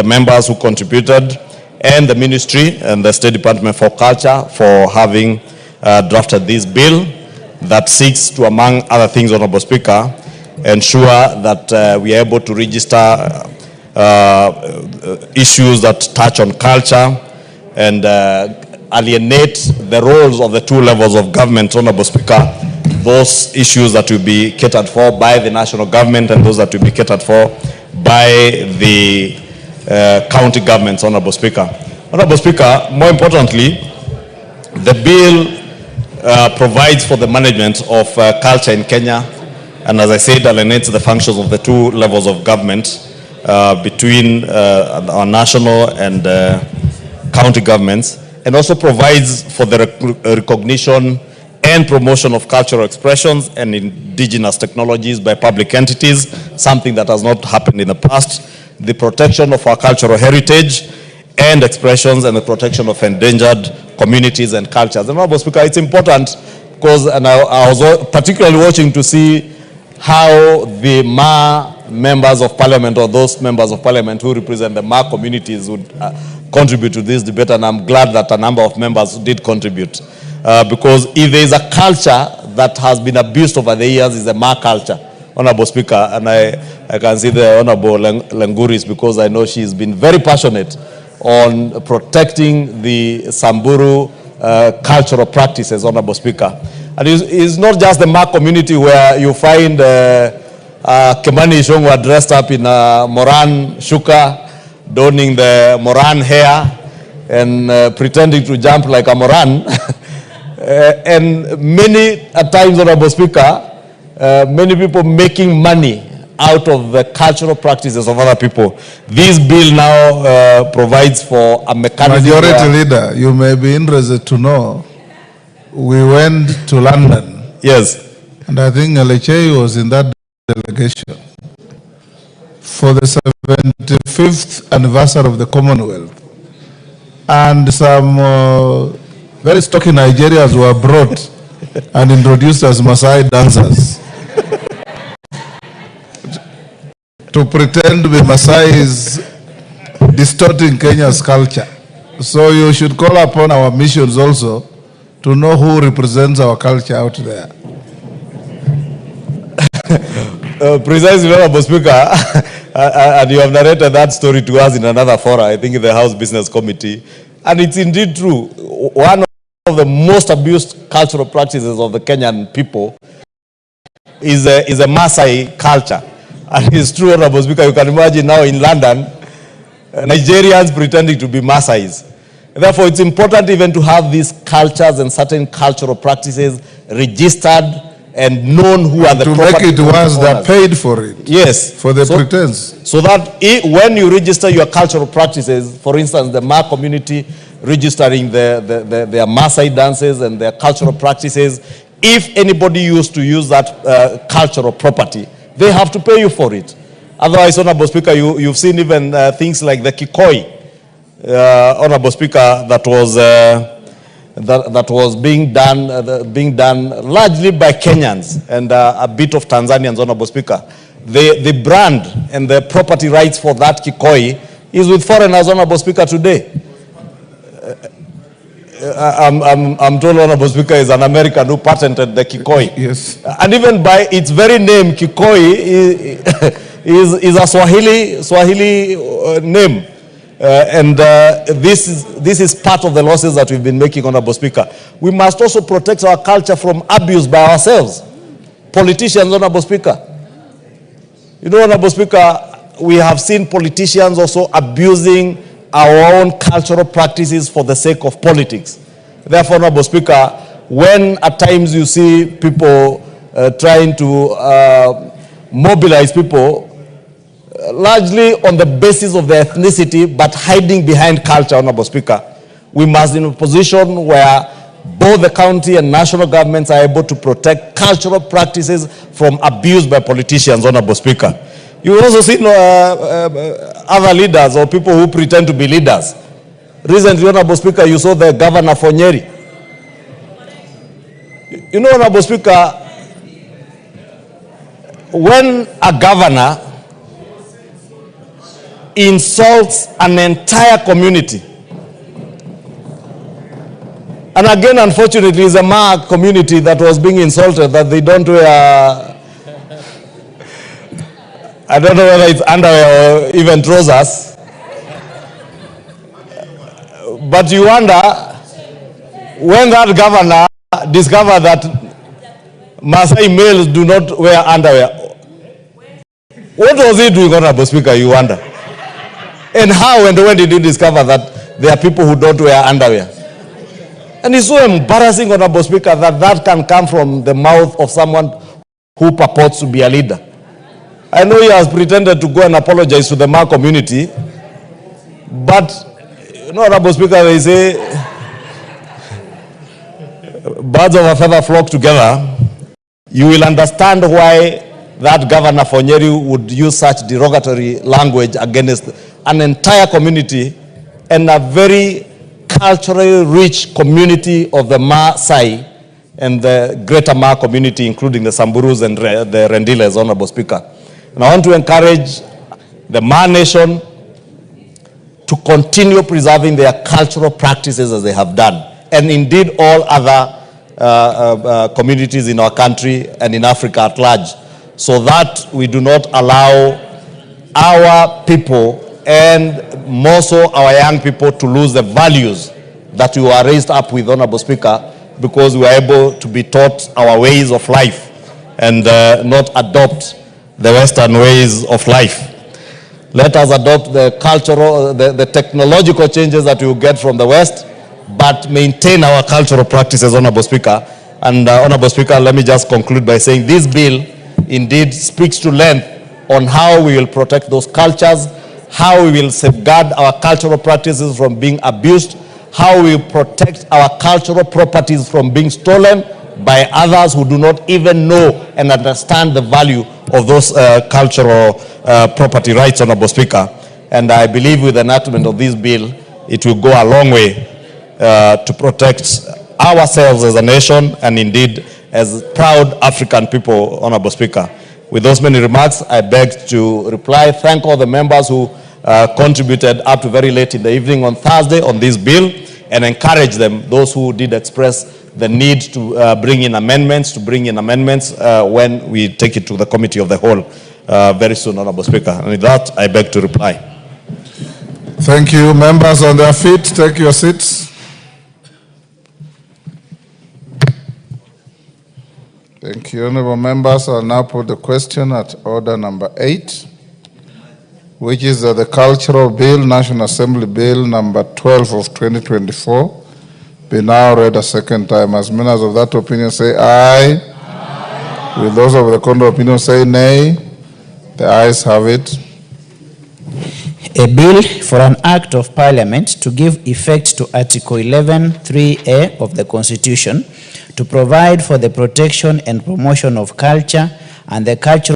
members who contributed, and the ministry and the State Department for Culture for having drafted this bill that seeks to, among other things, Honorable Speaker, ensure that we are able to register issues that touch on culture and alienate the roles of the two levels of government, Honorable Speaker, those issues that will be catered for by the national government and those that will be catered for by the county governments, Honorable Speaker. Honorable Speaker, more importantly, the bill provides for the management of culture in Kenya, and as I said, alienates the functions of the two levels of government between our national and county governments, and also provides for the recognition and promotion of cultural expressions and indigenous technologies by public entities, something that has not happened in the past, the protection of our cultural heritage and expressions, and the protection of endangered communities and cultures. And Honorable Speaker, it's important because, and I was particularly watching to see how the Ma members of parliament, or those members of parliament who represent the Ma communities, would contribute to this debate, and I'm glad that a number of members did contribute. Because if there is a culture that has been abused over the years, is the Ma culture, Honorable Speaker, and I can see the Honorable Lenguris, because I know she's been very passionate on protecting the Samburu cultural practices, Honorable Speaker. And it's not just the Ma community where you find Kimani Ichungwa dressed up in a Moran shuka, donning the Moran hair, and pretending to jump like a Moran. And many at times, Honorable Speaker, many people making money out of the cultural practices of other people. This bill now provides for a mechanism. Majority Leader, you may be interested to know, we went to London. Yes. And I think Alechei was in that delegation for the 75th anniversary of the Commonwealth. And some very stocky Nigerians were brought and introduced as Maasai dancers. To pretend to be Maasai is distorting Kenya's culture. So you should call upon our missions also to know who represents our culture out there. Precisely, Honorable Speaker, and you have narrated that story to us in another forum, I think in the House Business Committee. And it's indeed true. One of the most abused cultural practices of the Kenyan people is a Maasai culture. And it's true, Honorable Speaker, you can imagine now in London, Nigerians pretending to be Maasais. Therefore, it's important even to have these cultures and certain cultural practices registered and known who are the property owners. To make it worse, they're paid for it. Yes. For the pretense. So that when you register your cultural practices, for instance, the Ma community registering their Maasai dances and their cultural practices, if anybody used to use that cultural property, they have to pay you for it. Otherwise, Honorable Speaker, you've seen even things like the Kikoi, Honorable Speaker, that was being done largely by Kenyans and a bit of Tanzanians, Honorable Speaker. The brand and the property rights for that Kikoi is with foreigners, Honorable Speaker, today. I'm told, Honorable Speaker, is an American who patented the Kikoi. Yes. And even by its very name, Kikoi is a Swahili name. This is part of the losses that we've been making, Honorable Speaker. We must also protect our culture from abuse by ourselves. Politicians, Honorable Speaker. You know, Honorable Speaker, we have seen politicians also abusing our own cultural practices for the sake of politics. Therefore, Honorable Speaker, when at times you see people trying to mobilize people, largely on the basis of their ethnicity, but hiding behind culture, Honorable Speaker, we must be in a position where both the county and national governments are able to protect cultural practices from abuse by politicians, Honorable Speaker. You've also seen other leaders or people who pretend to be leaders. Recently, Honorable Speaker, you saw the governor for Nyeri. You know, Honorable Speaker, when a governor insults an entire community. And again, unfortunately, it's a Ma community that was being insulted, that they don't wear, I don't know whether it's underwear or even trousers. But you wonder, when that governor discovered that Maasai males do not wear underwear, what was he doing, Honorable Speaker, you wonder? And how and when did he discover that there are people who don't wear underwear? And it's so embarrassing, Honorable Speaker, that that can come from the mouth of someone who purports to be a leader. I know he has pretended to go and apologize to the Ma community, but, you know, Honorable Speaker, they say, birds of a feather flock together. You will understand why that Governor Fonyeri would use such derogatory language against an entire community and a very culturally rich community of the Maasai and the greater Ma community, including the Samburus and the Rendiles, Honorable Speaker. And I want to encourage the Ma nation to continue preserving their cultural practices as they have done, and indeed all other communities in our country and in Africa at large, so that we do not allow our people, and more so our young people, to lose the values that we were raised up with, Honorable Speaker, because we were able to be taught our ways of life and not adopt the Western ways of life. Let us adopt the cultural, the technological changes that we will get from the West, but maintain our cultural practices, Honorable Speaker. And Honorable Speaker, let me just conclude by saying this bill indeed speaks to length on how we will protect those cultures, how we will safeguard our cultural practices from being abused, how we protect our cultural properties from being stolen by others who do not even know and understand the value of those cultural property rights, Honorable Speaker. And I believe with the enactment of this bill, it will go a long way to protect ourselves as a nation and indeed as proud African people, Honorable Speaker. With those many remarks, I beg to reply, thank all the members who contributed up to very late in the evening on Thursday on this bill, and encourage them, those who did express the need to bring in amendments, when we take it to the committee of the whole very soon, Honorable Speaker. And with that, I beg to reply. Thank you. Members on their feet, take your seats. Thank you, honorable members. I'll now put the question at order number 8, which is the Cultural Bill, National Assembly Bill number 12 of 2024, be now read a second time. As members of that opinion say aye. Aye. Will those of the contrary opinion say nay? The ayes have it. A bill for an act of parliament to give effect to Article 11(3)(a) of the Constitution to provide for the protection and promotion of culture and the cultural